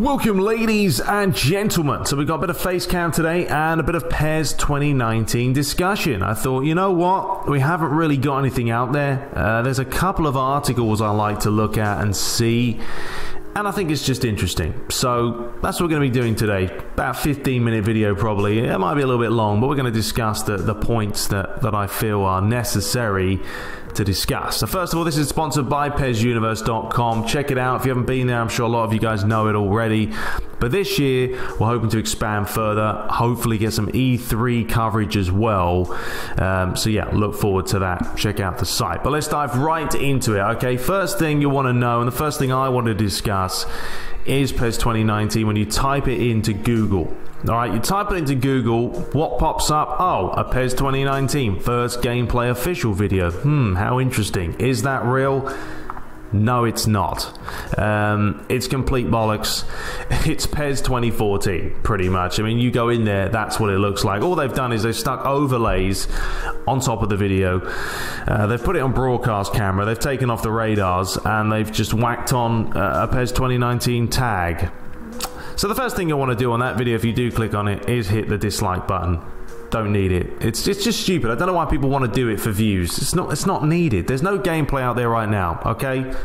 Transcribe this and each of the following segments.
Welcome, ladies and gentlemen. So we've got a bit of face cam today and a bit of PES 2019 discussion. I thought, you know what? We haven't really got anything out there. There's a couple of articles I like to look at and see, and I think it's just interesting. So that's what we're going to be doing today. About a 15-minute video probably. It might be a little bit long, but we're going to discuss the points that I feel are necessary to discuss. So first of all, this is sponsored by PESuniverse.com. Check it out if you haven't been there. I'm sure a lot of you guys know it already. But this year, we're hoping to expand further, hopefully get some E3 coverage as well. So yeah, look forward to that. Check out the site. But let's dive right into it, okay? First thing you want to know, and the first thing I want to discuss, is PES 2019 when you type it into Google. Alright, you type it into Google, what pops up? Oh, a PES 2019 first gameplay official video. How interesting. Is that real? No, it's not. It's complete bollocks. It's PES 2014, pretty much. I mean, you go in there, that's what it looks like. All they've done is they've stuck overlays on top of the video. They've put it on broadcast camera. They've taken off the radars, and they've just whacked on a PES 2019 tag. So the first thing you'll want to do on that video, if you do click on it, is hit the dislike button. Don't need it. It's just stupid. I don't know why people want to do it for views. It's not needed. There's no gameplay out there right now, okay?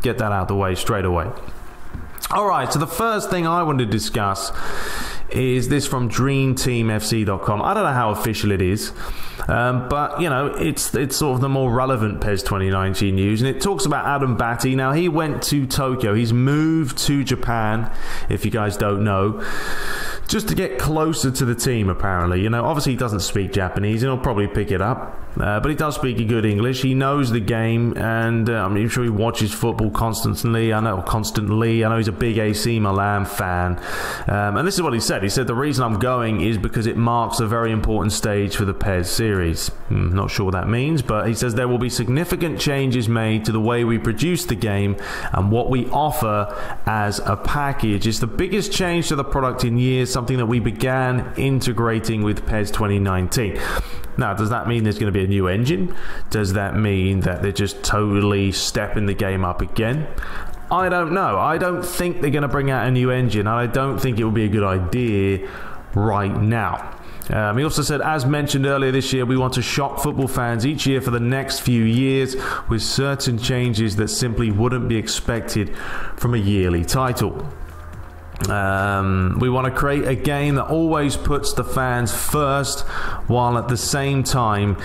Get that out of the way straight away. Alright, so the first thing I want to discuss is this from DreamTeamFC.com. I don't know how official it is, but you know, it's sort of the more relevant PES 2019 news, and it talks about Adam Batty. Now, he went to Tokyo. He's moved to Japan, if you guys don't know, just to get closer to the team, apparently. You know, obviously he doesn't speak Japanese, and he'll probably pick it up, but he does speak a good English. He knows the game, and I'm sure he watches football constantly. I know he's a big AC Milan fan, and this is what he said. He said, the reason I'm going is because it marks a very important stage for the PES series. Not sure what that means, but he says there will be significant changes made to the way we produce the game and what we offer as a package. It's the biggest change to the product in years, something that we began integrating with PES 2019. Now, does that mean there's going to be a new engine? Does that mean that they're just totally stepping the game up again? I don't know. I don't think they're going to bring out a new engine, and I don't think it would be a good idea right now. He also said, as mentioned earlier this year, we want to shock football fans each year for the next few years with certain changes that simply wouldn't be expected from a yearly title. We want to create a game that always puts the fans first, while at the same time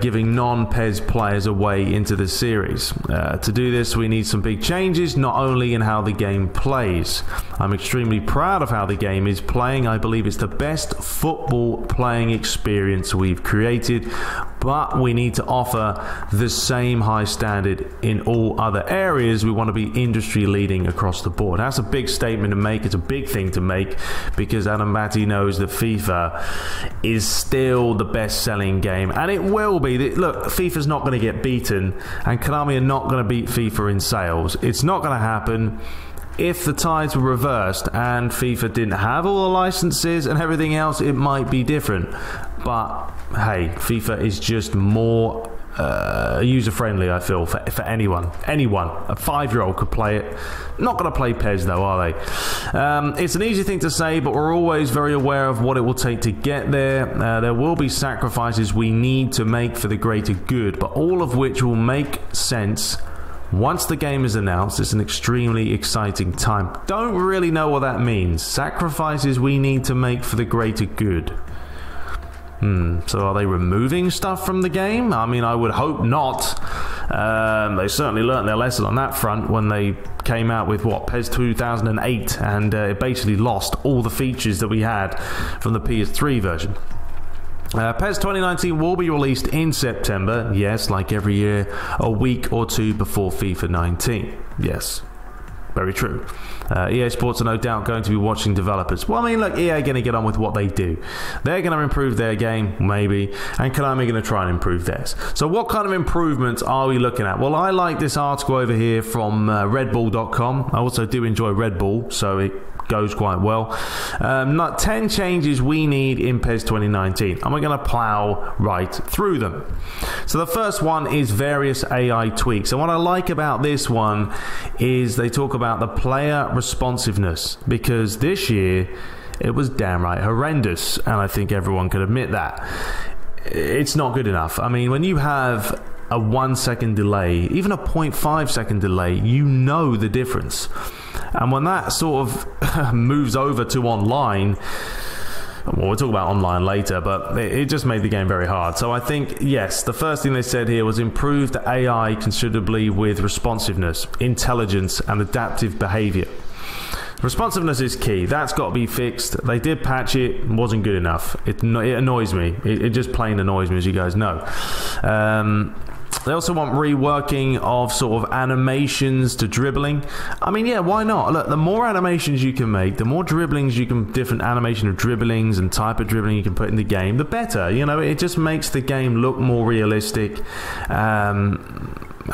giving non-PES players a way into the series. To do this, we need some big changes, not only in how the game plays. I'm extremely proud of how the game is playing. I believe it's the best football playing experience we've created, but we need to offer the same high standard in all other areas. We want to be industry leading across the board. That's a big statement to make. It's a big thing to make, because Adam Batty knows that FIFA is still the best selling game, and it will be. Look, FIFA's not going to get beaten, and Konami are not going to beat FIFA in sales. It's not going to happen. If the tides were reversed and FIFA didn't have all the licenses and everything else, it might be different. But hey, FIFA is just more user-friendly, I feel, for anyone. Anyone. A 5-year-old could play it. Not going to play PES, though, are they? It's an easy thing to say, but we're always very aware of what it will take to get there. There will be sacrifices we need to make for the greater good, but all of which will make sense once the game is announced. It's an extremely exciting time. Don't really know what that means. Sacrifices we need to make for the greater good. So are they removing stuff from the game? I mean, I would hope not. They certainly learned their lesson on that front when they came out with, what, PES 2008, and it basically lost all the features that we had from the PS3 version. PES 2019 will be released in September, yes, like every year, a week or two before FIFA 19. Yes. Very true. EA Sports are no doubt going to be watching developers. Well, I mean, look, EA are going to get on with what they do. They're going to improve their game, maybe, and Konami are going to try and improve theirs. So what kind of improvements are we looking at? Well, I like this article over here from redbull.com. I also do enjoy Red Bull, so it goes quite well. 10 changes we need in PES 2019, and we're going to plow right through them. So the first one is various AI tweaks, and what I like about this one is they talk about the player responsiveness, because this year it was downright horrendous, and I think everyone could admit that. It's not good enough. I mean, when you have a 1 second delay, even a 0.5 second delay, you know the difference. And when that sort of moves over to online, well, we'll talk about online later, but it just made the game very hard. So I think, yes, the first thing they said here was improve the AI considerably with responsiveness, intelligence, and adaptive behavior. Responsiveness is key. That's got to be fixed. They did patch it. It wasn't good enough. It annoys me. It just plain annoys me, as you guys know. They also want reworking of sort of animations to dribbling. I mean, yeah, why not? Look, the more animations you can make, the more dribblings you can, different animation of dribblings and type of dribbling you can put in the game, the better. You know, it just makes the game look more realistic and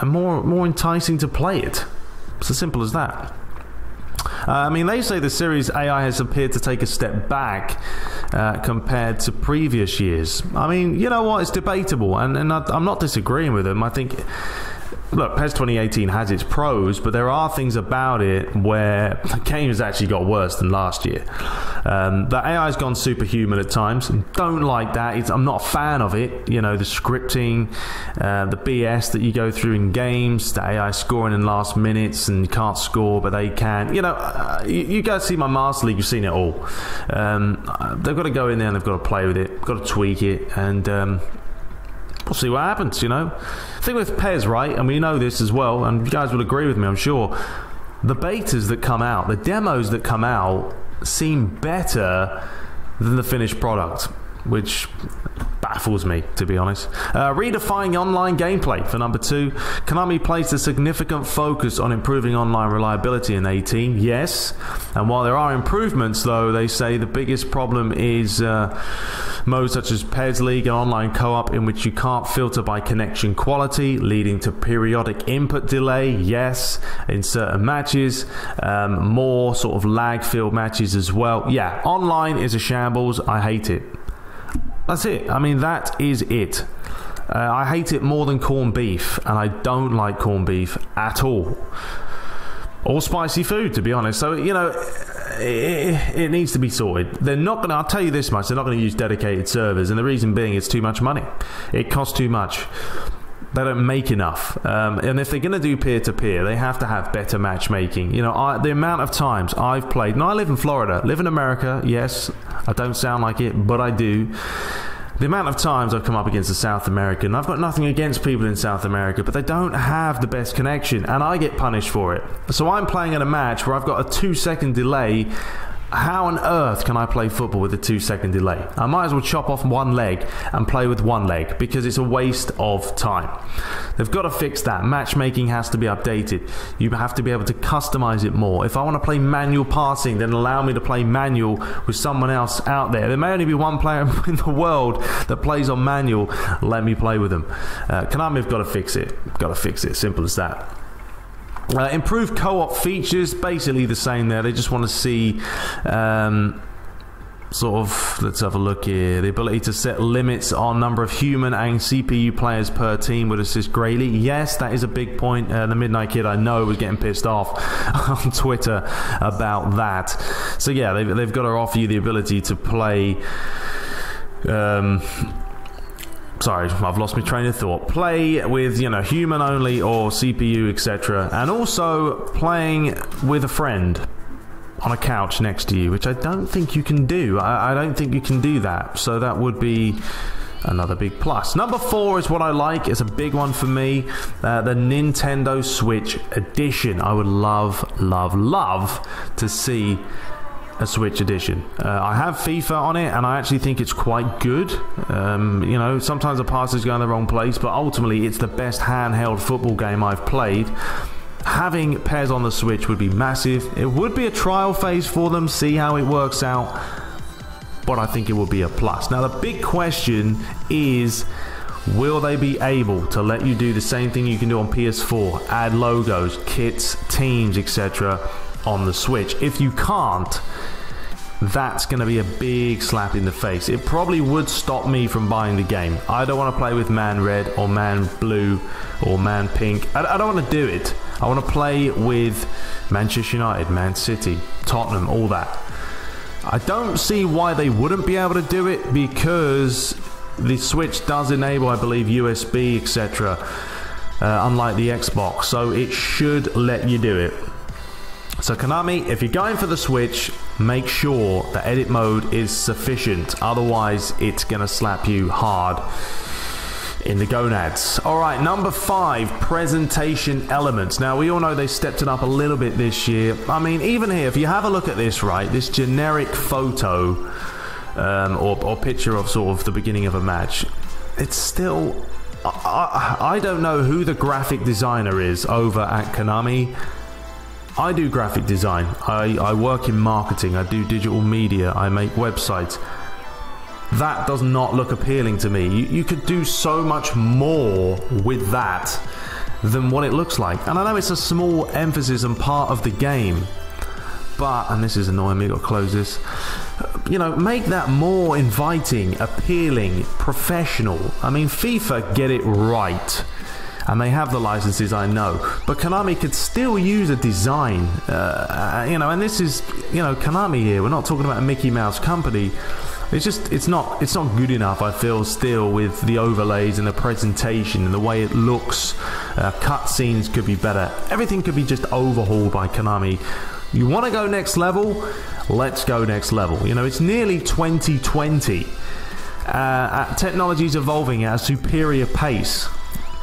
more enticing to play it. It's as simple as that. I mean, they say the series AI has appeared to take a step back compared to previous years. I mean, you know what? It's debatable, and I'm not disagreeing with them. I think, look, PES 2018 has its pros, but there are things about it where the game has actually got worse than last year. The AI has gone superhuman at times. Don't like that. I'm not a fan of it. You know, the scripting, the BS that you go through in games, the AI scoring in last minutes and you can't score, but they can. You know, you guys see my Master League, you've seen it all. They've got to go in there and they've got to play with it, got to tweak it, and we'll see what happens, you know. The thing with PES, right, and we know this as well, and you guys will agree with me, I'm sure, the betas that come out, the demos that come out, seem better than the finished product, which baffles me, to be honest. Redefining online gameplay for number 2. Konami placed a significant focus on improving online reliability in 18, yes, and while there are improvements, though, they say the biggest problem is modes such as PES League and online co-op, in which you can't filter by connection quality, leading to periodic input delay, yes, in certain matches, more sort of lag-filled matches as well. Yeah, online is a shambles. I hate it. That's it. I mean, that is it. I hate it more than corned beef, and I don't like corned beef at all. Or spicy food, to be honest. So, you know, it needs to be sorted. They're not going to, I'll tell you this much, they're not going to use dedicated servers, and the reason being it's too much money. It costs too much. They don't make enough, and if they're going to do peer-to-peer, they have to have better matchmaking. You know, the amount of times I've played, and I live in Florida, live in America, yes, I don't sound like it, but I do. The amount of times I've come up against a South American, I've got nothing against people in South America, but they don't have the best connection, and I get punished for it. So I'm playing in a match where I've got a 2-second delay. How on earth can I play football with a 2-second delay? I might as well chop off one leg and play with one leg, because it's a waste of time. They've got to fix that. Matchmaking has to be updated. You have to be able to customize it more. If I want to play manual passing, then allow me to play manual with someone else out there. There may only be one player in the world that plays on manual. Let me play with them. Konami have got to fix it. Got to fix it. Simple as that. Improved co-op features, basically the same there. They just want to see sort of, let's have a look here, the ability to set limits on number of human and CPU players per team would assist greatly. Yes, that is a big point. The Midnight Kid, I know, was getting pissed off on Twitter about that. So yeah, they've got to offer you the ability to play sorry, I've lost my train of thought. Play with, you know, human only or CPU, etc. And also playing with a friend on a couch next to you, which I don't think you can do. I don't think you can do that. So that would be another big plus. Number 4 is what I like. It's a big one for me. The Nintendo Switch Edition. I would love to see a Switch edition. I have FIFA on it, and I actually think it's quite good. You know, sometimes the passes go in the wrong place, but ultimately it's the best handheld football game I've played. Having PES on the Switch would be massive. It would be a trial phase for them, see how it works out, but I think it will be a plus. Now the big question is, will they be able to let you do the same thing you can do on PS4, add logos, kits, teams, etc. on the Switch? If you can't, that's going to be a big slap in the face. It probably would stop me from buying the game. I don't want to play with man red or man blue or man pink. I don't want to do it. I want to play with Manchester United, Man City, Tottenham, all that. I don't see why they wouldn't be able to do it, because the Switch does enable, I believe, USB, etc., unlike the Xbox, so it should let you do it. So Konami, if you're going for the Switch, make sure the edit mode is sufficient, otherwise it's going to slap you hard in the gonads. Alright, number 5, presentation elements. Now, we all know they stepped it up a little bit this year. I mean, even here, if you have a look at this, right, this generic photo or picture of sort of the beginning of a match, it's still... I don't know who the graphic designer is over at Konami. I do graphic design. I work in marketing. I do digital media. I make websites. That does not look appealing to me. You could do so much more with that than what it looks like. And I know it's a small emphasis and part of the game, but, and this is annoying me, got to close this, you know, make that more inviting, appealing, professional. I mean, FIFA get it right, and they have the licenses, I know, but Konami could still use a design, you know, and this is, you know, Konami here. We're not talking about a Mickey Mouse company. It's just, it's not good enough, I feel, still, with the overlays and the presentation and the way it looks. Cutscenes could be better. Everything could be just overhauled by Konami. You want to go next level? Let's go next level. You know, it's nearly 2020. Technology's evolving at a superior pace.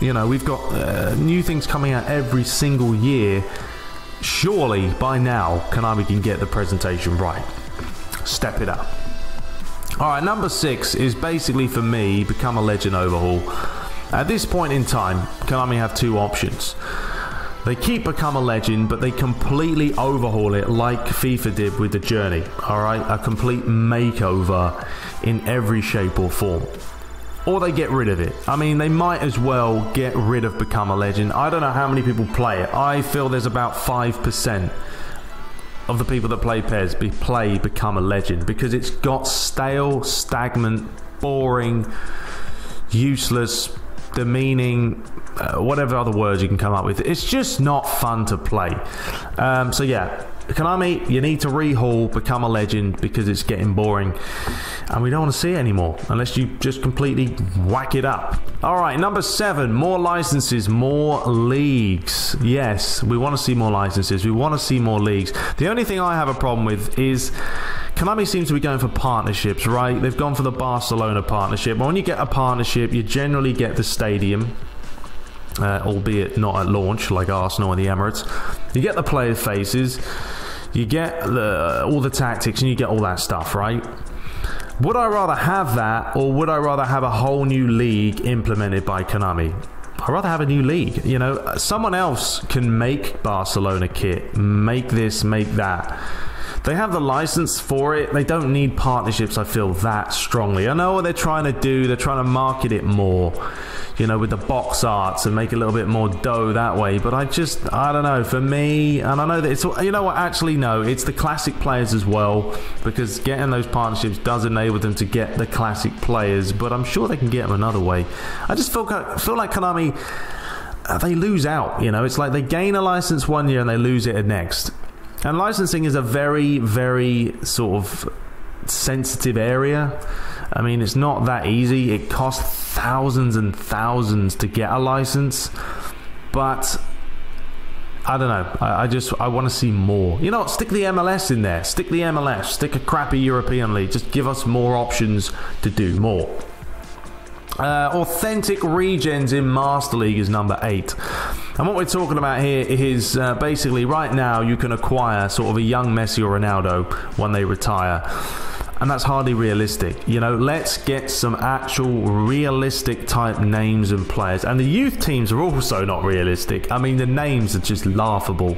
You know, we've got new things coming out every single year. Surely, by now, Konami can get the presentation right. Step it up. Alright, number 6 is basically, for me, Become a Legend overhaul. At this point in time, Konami have two options. They keep Become a Legend, but they completely overhaul it like FIFA did with the Journey. Alright, a complete makeover in every shape or form. Or they get rid of it. I mean, they might as well get rid of Become a Legend. I don't know how many people play it. I feel there's about 5% of the people that play PES play Become a Legend, because it's got stale, stagnant, boring, useless, demeaning, whatever other words you can come up with. It's just not fun to play. So yeah, Konami, you need to rehaul Become a Legend, because it's getting boring and we don't want to see it anymore unless you just completely whack it up. Alright, number 7, more licenses, more leagues. Yes, we want to see more licenses, we want to see more leagues. The only thing I have a problem with is Konami seems to be going for partnerships, right? They've gone for the Barcelona partnership. But when you get a partnership, you generally get the stadium, albeit not at launch like Arsenal and the Emirates. You get the player faces, you get all the tactics, and you get all that stuff, right? Would I rather have that, or would I rather have a whole new league implemented by Konami? I'd rather have a new league. You know, someone else can make Barcelona kit, make this, make that. They have the license for it. They don't need partnerships, I feel, that strongly. I know what they're trying to do. They're trying to market it more, you know, with the box arts and make a little bit more dough that way. But I don't know. For me, and I know that it's, you know what, actually, no, it's the classic players as well, because getting those partnerships does enable them to get the classic players, but I'm sure they can get them another way. I just feel like Konami, they lose out, you know. It's like they gain a license one year and they lose it the next. And licensing is a very, very sort of sensitive area. I mean, it's not that easy. It costs thousands and thousands to get a license. But I don't know. I want to see more. You know what? Stick the MLS in there. Stick the MLS. Stick a crappy European league. Just give us more options to do more. Authentic regens in Master League is number 8. And what we're talking about here is basically right now you can acquire sort of a young Messi or Ronaldo when they retire. And that's hardly realistic. You know, let's get some actual realistic type names and players. And the youth teams are also not realistic. I mean, the names are just laughable.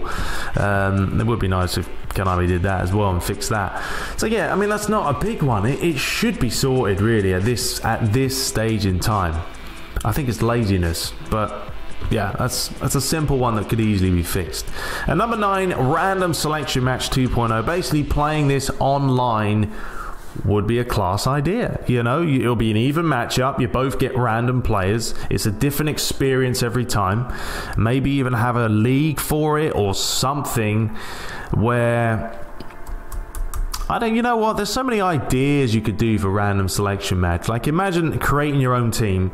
It would be nice if Konami did that as well and fixed that. So yeah, I mean, that's not a big one. It should be sorted really at this stage in time. I think it's laziness, but Yeah, that's a simple one that could easily be fixed. And number 9, random selection match 2.0. Basically, playing this online would be a class idea. You know, it'll be an even matchup. You both get random players. It's a different experience every time. Maybe even have a league for it or something where... you know what? There's so many ideas you could do for random selection match. Like, imagine creating your own team.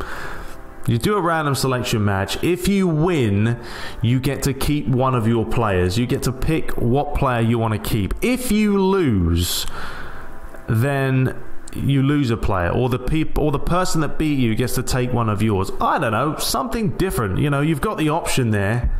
You do a random selection match. If you win, you get to keep one of your players. You get to pick what player you want to keep. If you lose, then you lose a player, or the person that beat you gets to take one of yours. I don't know, something different. You know, you've got the option there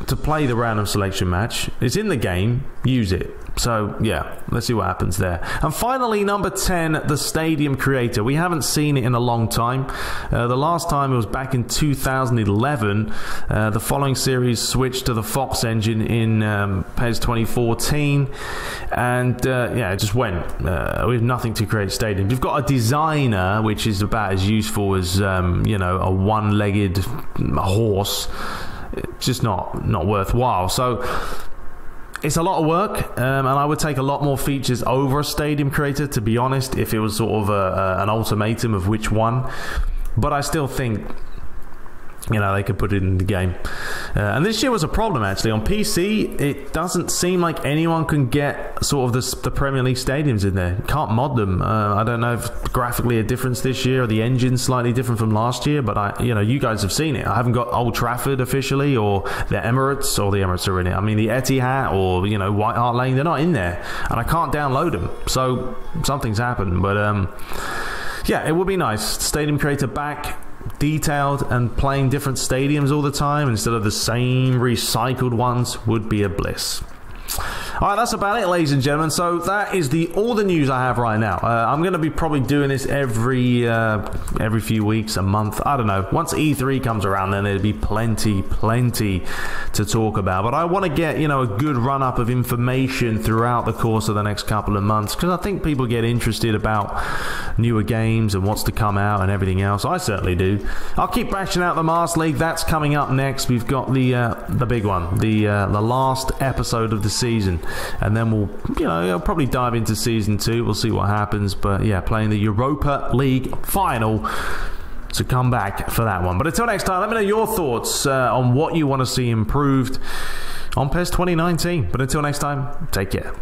to play the random selection match. It's in the game. Use it. So, yeah, let's see what happens there. And finally, number 10, the Stadium Creator. We haven't seen it in a long time. The last time it was back in 2011. The following series switched to the Fox engine in PES 2014. And, yeah, it just went. We have nothing to create stadiums. You've got a designer, which is about as useful as, you know, a one-legged horse. It's just not worthwhile. So... it's a lot of work, and I would take a lot more features over a Stadium Creator, to be honest, if it was sort of an ultimatum of which one. But I still think, you know, they could put it in the game. And this year was a problem, actually. On PC, it doesn't seem like anyone can get sort of the Premier League stadiums in there. You can't mod them. I don't know if graphically a difference this year, or the engine's slightly different from last year, but you know, you guys have seen it. I haven't got Old Trafford officially, or the Emirates, or the Emirates are in it. I mean, the Etihad, or, you know, White Hart Lane, they're not in there. And I can't download them. So, something's happened. But, yeah, it would be nice. Stadium Creator back, detailed, and playing different stadiums all the time instead of the same recycled ones would be a bliss. Alright, that's about it, ladies and gentlemen. So that is all the news I have right now. I'm going to be probably doing this every few weeks, a month. I don't know. Once E3 comes around, then there'll be plenty to talk about. But I want to get, you know, a good run-up of information throughout the course of the next couple of months, because I think people get interested about newer games and what's to come out and everything else. I certainly do. I'll keep bashing out the Master League. That's coming up next. We've got the big one, the last episode of the season. And then we'll, you know, probably dive into season 2. We'll see what happens. But yeah, playing the Europa League final to come back for that one. But until next time, let me know your thoughts on what you want to see improved on PES 2019. But until next time, take care.